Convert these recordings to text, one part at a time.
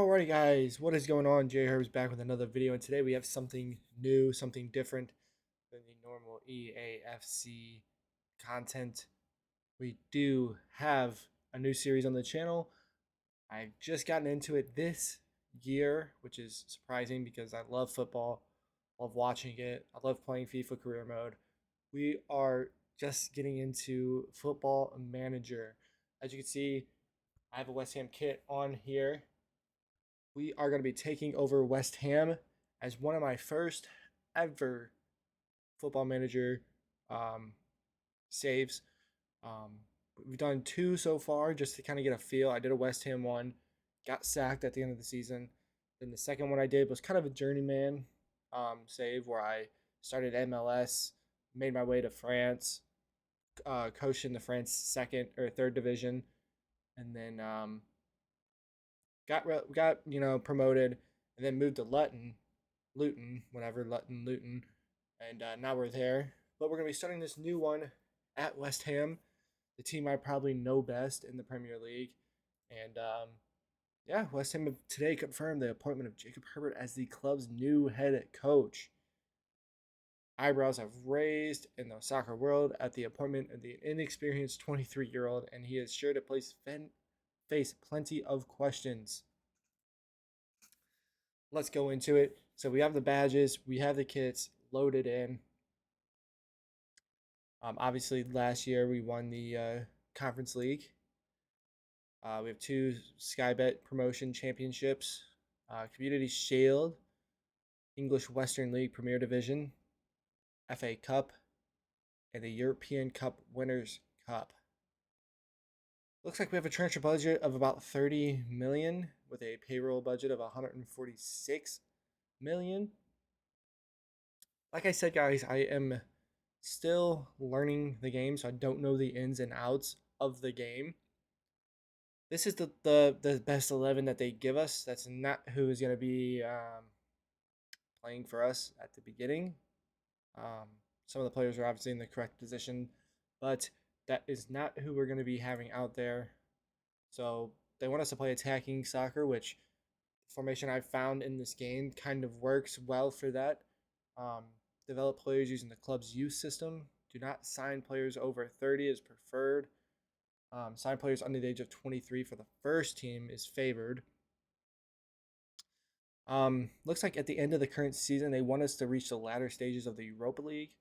Alrighty guys, what is going on? Jay Herb's back with another video, and today we have something new, something different than the normal EAFC content. We do have a new series on the channel. I've just gotten into it this year, which is surprising because I love football, love watching it, I love playing FIFA career mode. We are just getting into Football Manager. As you can see, I have a West Ham kit on here. We are going to be taking over West Ham as one of my first ever Football Manager um, saves. Um, we've done two so far just to kind of get a feel. I did a West Ham one, got sacked at the end of the season. Then the second one I did was kind of a journeyman save where I started MLS, made my way to France, coached in the France second or third division, and then got promoted, and then moved to Luton, and now we're there. But we're gonna be starting this new one at West Ham, the team I probably know best in the Premier League, and yeah, West Ham today confirmed the appointment of Jacob Herbert as the club's new head coach. Eyebrows have raised in the soccer world at the appointment of the inexperienced 23-year-old, and he is sure to face plenty of questions. Let's go into it. So we have the badges, we have the kits loaded in. Obviously, last year we won the Conference League. We have two Sky Bet promotion championships, Community Shield, English Western League Premier Division, FA Cup, and the European Cup Winners' Cup. Looks like we have a transfer budget of about 30 million with a payroll budget of 146 million. Like I said, guys, I am still learning the game, so I don't know the ins and outs of the game. This is the best 11 that they give us. That's not who is going to be playing for us at the beginning. Some of the players are obviously in the correct position, but that is not who we're going to be having out there. So they want us to play attacking soccer, which formation I've found in this game kind of works well for that. Um, Develop players using the club's youth system. Do not sign players over 30 as preferred. Sign players under the age of 23 for the first team is favored. Looks like at the end of the current season, they want us to reach the latter stages of the Europa League,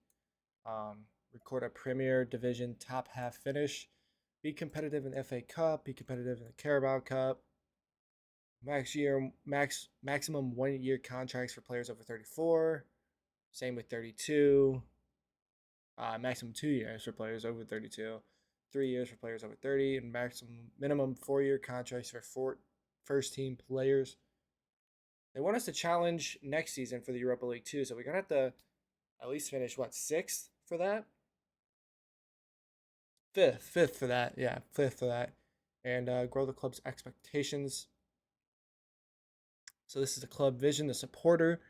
record a Premier Division top half finish, be competitive in the FA Cup, be competitive in the Carabao Cup. Maximum 1 year contracts for players over 34. Same with 32. Maximum 2 years for players over 32. 3 years for players over 30, and minimum 4 year contracts for first team players. They want us to challenge next season for the Europa League too, so we're gonna have to at least finish sixth for that, fifth for that, yeah, fifth for that, and grow the club's expectations. So this is the club vision, the supporter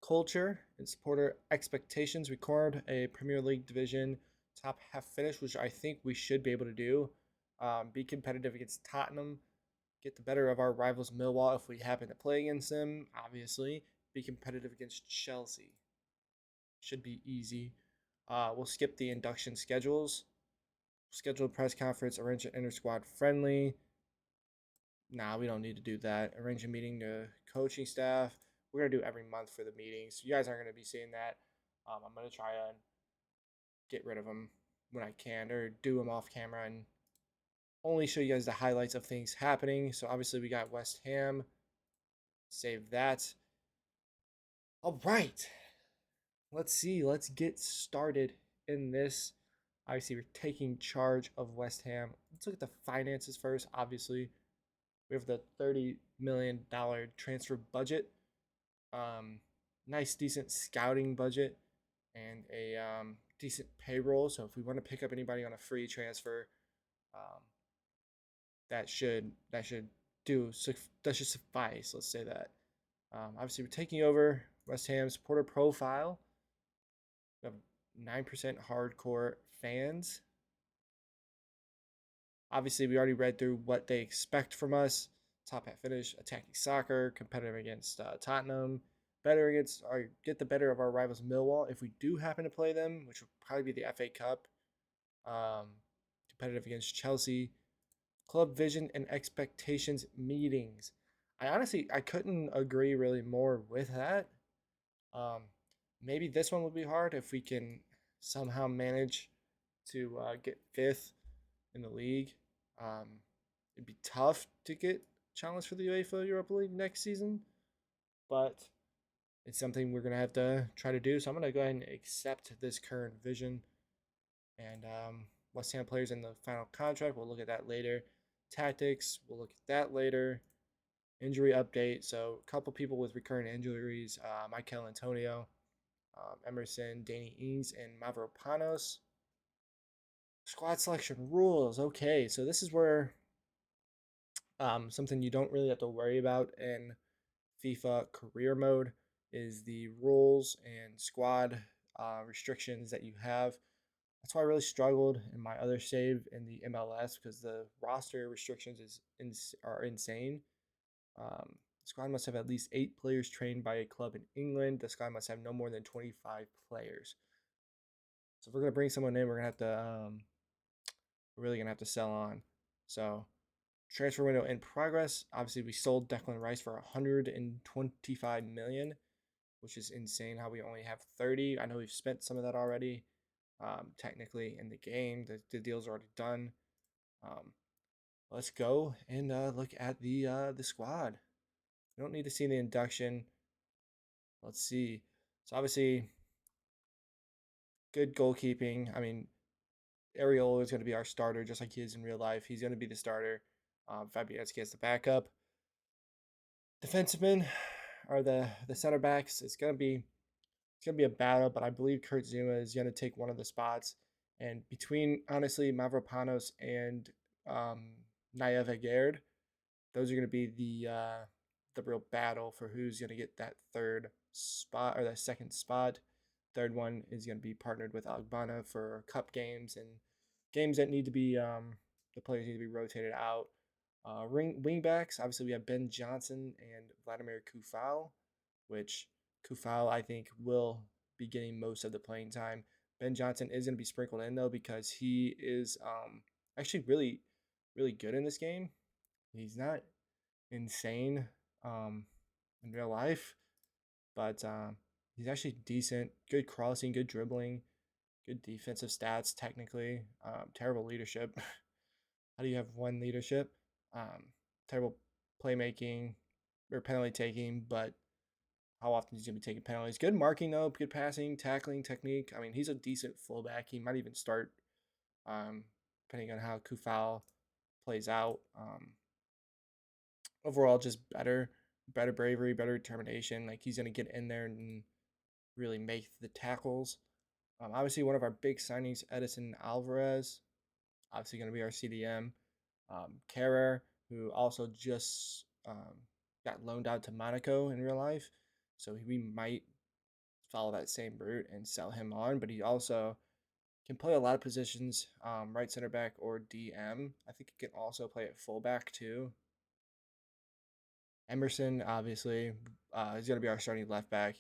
culture, and supporter expectations. Record a Premier League division top half finish, which I think we should be able to do. Be competitive against Tottenham. Get the better of our rivals Millwall if we happen to play against them, obviously. Be competitive against Chelsea. Should be easy. We'll skip the induction schedules. Schedule a press conference, arrange an inter-squad friendly. Nah, we don't need to do that. Arrange a meeting to coaching staff. We're going to do every month for the meetings. You guys aren't going to be seeing that. I'm going to try and get rid of them when I can, or do them off camera and only show you guys the highlights of things happening. So obviously we got West Ham. Save that. All right. Let's see. Let's get started in this. Obviously, we're taking charge of West Ham. Let's look at the finances first. Obviously, we have the $30 million transfer budget. Nice, decent scouting budget, and a decent payroll. So if we want to pick up anybody on a free transfer, um, that should suffice. Let's say that. Obviously, we're taking over West Ham supporter profile. We have 9% hardcore fans. Obviously, we already read through what they expect from us. top half finish, attacking soccer, competitive against Tottenham, better against or get the better of our rivals Millwall if we do happen to play them, which will probably be the FA Cup. Um, Competitive against Chelsea, club vision and expectations meetings. I couldn't agree really more with that. Um, Maybe this one would be hard if we can somehow manage to get fifth in the league. Um, it'd be tough to get challenged for the UEFA Europa League next season, but it's something we're gonna have to try to do. So I'm gonna go ahead and accept this current vision. And West Ham players in the final contract, we'll look at that later. Tactics, we'll look at that later. Injury update. So a couple people with recurrent injuries: Michael Antonio, Emerson, Danny Ings, and Mavropanos. Squad selection rules. Okay, so this is where something you don't really have to worry about in FIFA career mode is the rules and squad restrictions that you have. That's why I really struggled in my other save in the MLS because the roster restrictions are insane. The squad must have at least 8 players trained by a club in England. The squad must have no more than 25 players. So if we're gonna bring someone in, we're really gonna have to sell on. So transfer window in progress. Obviously, we sold Declan Rice for 125 million, which is insane. How we only have 30. I know we've spent some of that already. Technically in the game, the deal's already done. Um, let's go and look at the squad. We don't need to see the induction. Let's see. So obviously, good goalkeeping. I mean, Ariel is going to be our starter, just like he is in real life. He's going to be the starter. Fabianski as the backup. Defensemen are the center backs. It's gonna be a battle, but I believe Kurt Zuma is gonna take one of the spots. And between honestly Mavropanos and um, Naya Vegard, those are gonna be the real battle for who's gonna get that third spot or that second spot. Third one is gonna be partnered with Agbana for cup games and games that need to be the players need to be rotated out. Wing backs, obviously we have Ben Johnson and Vladimir Kufal, which Kufal I think will be getting most of the playing time. Ben Johnson is going to be sprinkled in though because he is actually really good in this game. He's not insane in real life, but he's actually decent. Good crossing, good dribbling, good defensive stats. Technically, terrible leadership. How do you have one leadership? Um, Terrible playmaking or penalty taking, but how often he's going to be taking penalties. Good marking, though. Good passing, tackling, technique. I mean, he's a decent fullback. He might even start, depending on how Kufal plays out. Overall, just better bravery, better determination. Like, he's going to get in there and really make the tackles. Obviously, one of our big signings, Edison Alvarez, obviously going to be our CDM. Carrer, who also just got loaned out to Monaco in real life. So we might follow that same route and sell him on, but he also can play a lot of positions, right center back or DM. I think he can also play at fullback too. Emerson, obviously, is going to be our starting left back.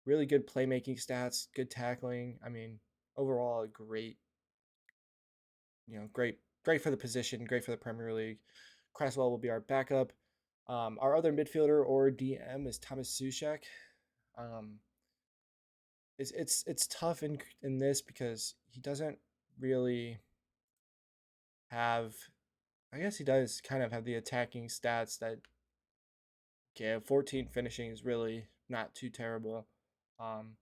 Really good playmaking stats, good tackling. I mean, overall, a great for the position, great for the Premier League. Cresswell will be our backup. Our other midfielder or DM is Thomas Sushek. Um, it's tough in this because he doesn't really have. I guess he does kind of have the attacking stats that. Okay, 14 finishing is really not too terrible. Um,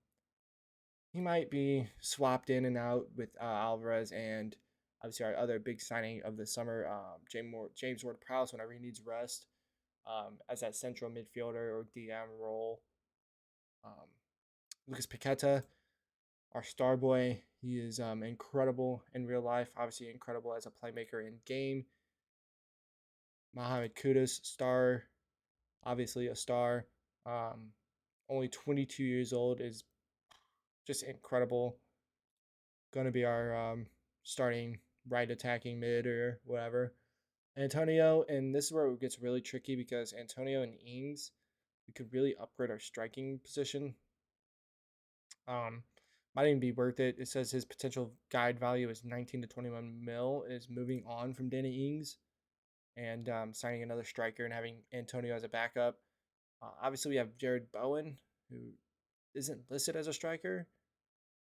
he might be swapped in and out with Alvarez and obviously our other big signing of the summer, James Ward-Prowse, whenever he needs rest, as that central midfielder or DM role. Um, Lucas Paqueta, our star boy, he is incredible in real life, obviously incredible as a playmaker in game. Mohamed Kudus, star, obviously a star. Um, Only 22 years old, is just incredible. Going to be our starting right attacking mid or whatever. Antonio, and this is where it gets really tricky because Antonio and Ings, we could really upgrade our striking position. Um, might even be worth it. It says his potential guide value is 19 to 21 mil. Is moving on from Danny Ings and signing another striker and having Antonio as a backup. Obviously, we have Jared Bowen, who isn't listed as a striker,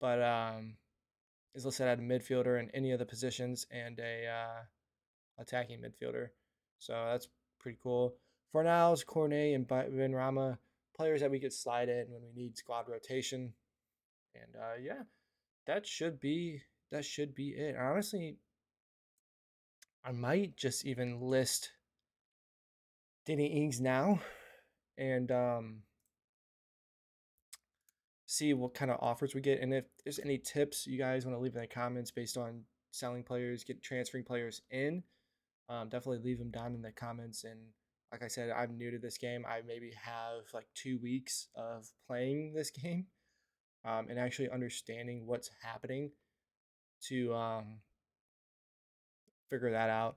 but is listed as a midfielder in any of the positions and a attacking midfielder. So that's pretty cool. Fornals, Cornet, and Ben Rama, players that we could slide in when we need squad rotation. And yeah, that should be it. Honestly, I might just even list Danny Ings now and see what kind of offers we get. And if there's any tips you guys want to leave in the comments based on selling players, get transferring players in, definitely leave them down in the comments. And like I said, I'm new to this game. I maybe have like 2 weeks of playing this game and actually understanding what's happening to figure that out.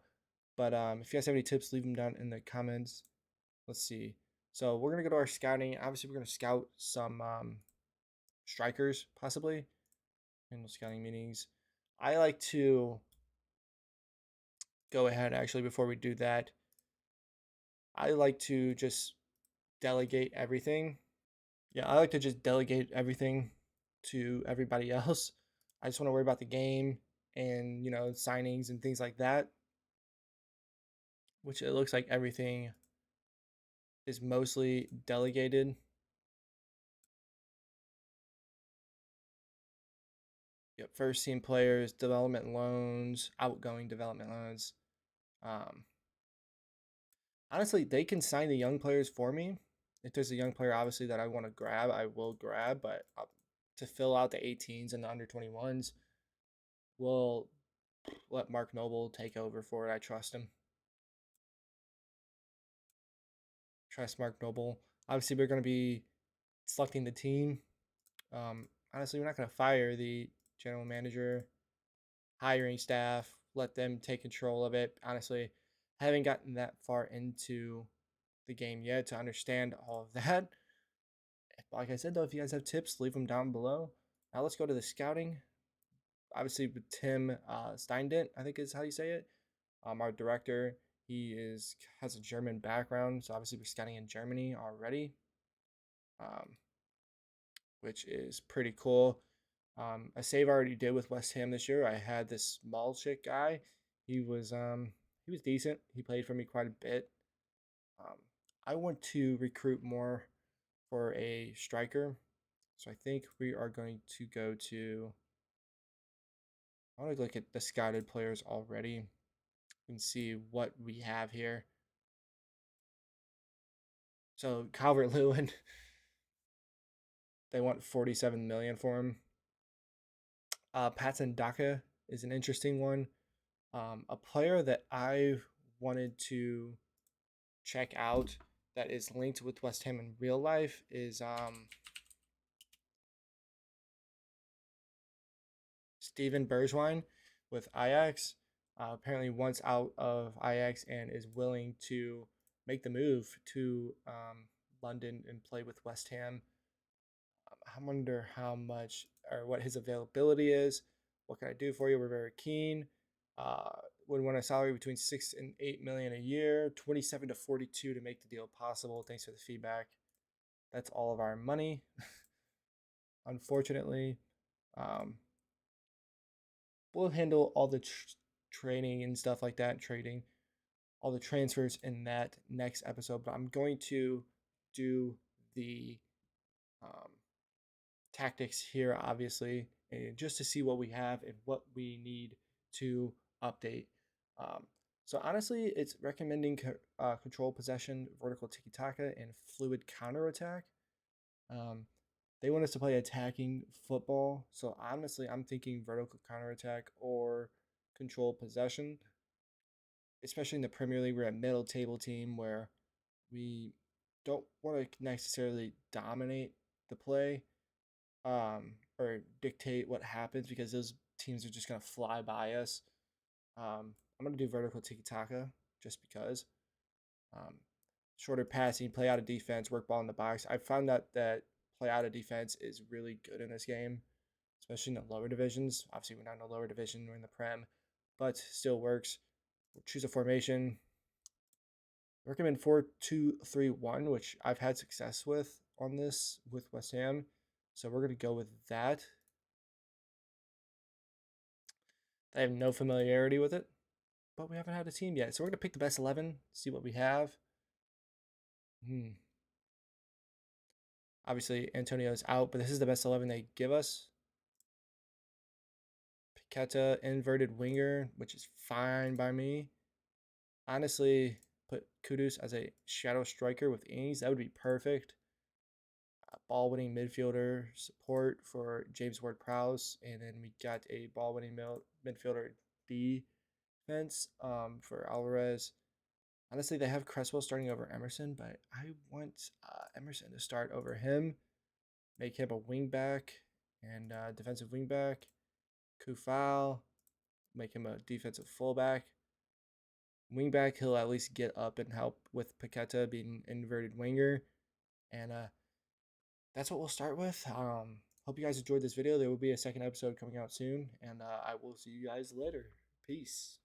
But if you guys have any tips, leave them down in the comments. Let's see. So we're gonna go to our scouting. Obviously, we're gonna scout some strikers possibly in the scouting meetings. I like to go ahead actually before we do that. I like to just delegate everything. Yeah, I like to just delegate everything to everybody else. I just want to worry about the game and signings and things like that. Which it looks like everything is mostly delegated. Yep, first team players, development loans, outgoing development loans. Um, honestly, they can sign the young players for me. If there's a young player, obviously, that I want to grab, I will grab. But to fill out the 18s and the under 21s, we'll let Mark Noble take over for it. I trust him. Trust Mark Noble. Obviously, we're going to be selecting the team. Honestly, we're not going to fire the general manager, hiring staff, let them take control of it. Honestly, haven't gotten that far into the game yet to understand all of that. Like I said, though, if you guys have tips, leave them down below. Now let's go to the scouting. Obviously, with Tim Steindent, I think is how you say it. Our director, has a German background, so obviously we're scouting in Germany already, um, which is pretty cool. A save I already did with West Ham this year. I had this Malchik guy. He was decent. He played for me quite a bit. Um, I want to recruit more for a striker, so I think we are going to go to. I want to look at the scouted players already and see what we have here. So Calvert Lewin, they want 47 million for him. Patson Daka is an interesting one. A player that I wanted to check out that is linked with West Ham in real life is Steven Bergwijn with Ajax. Apparently, once out of Ajax and is willing to make the move to London and play with West Ham. I wonder how much or what his availability is. What can I do for you? We're very keen. Uh, would want a salary between 6 and 8 million a year, 27 to 42 to make the deal possible. Thanks for the feedback. That's all of our money, unfortunately. Um, we'll handle all the training and stuff like that, trading, all the transfers in that next episode. But I'm going to do the um, tactics here, obviously, and just to see what we have and what we need to update. Um, so honestly, it's recommending control possession, vertical tiki taka, and fluid counterattack. Um, they want us to play attacking football. So honestly, I'm thinking vertical counterattack or control possession. Especially in the Premier League, we're a middle table team where we don't want to necessarily dominate the play or dictate what happens because those teams are just going to fly by us. I'm going to do vertical tiki taka. just because. Um, Shorter passing, play out of defense, work ball in the box. I found that play out of defense is really good in this game, especially in the lower divisions. Obviously, we're not in the lower division, we're in the Prem, but still works. We'll choose a formation. I recommend 4-2-3-1, which I've had success with on this with West Ham. So we're going to go with that. I have no familiarity with it, but we haven't had a team yet. So we're going to pick the best 11, see what we have. Obviously, Antonio's out, but this is the best 11 they give us. Paqueta, inverted winger, which is fine by me. Honestly, put Kudus as a shadow striker with Ings. That would be perfect. Ball winning midfielder support for James Ward Prowse. And then we got a ball winning midfielder defense for Alvarez. Honestly, they have Cresswell starting over Emerson, but I want Emerson to start over him. Make him a wingback and defensive wingback. Kufal, make him a defensive fullback. Wingback, he'll at least get up and help with Paqueta being an inverted winger. And that's what we'll start with. Hope you guys enjoyed this video. There will be a second episode coming out soon. And I will see you guys later. Peace.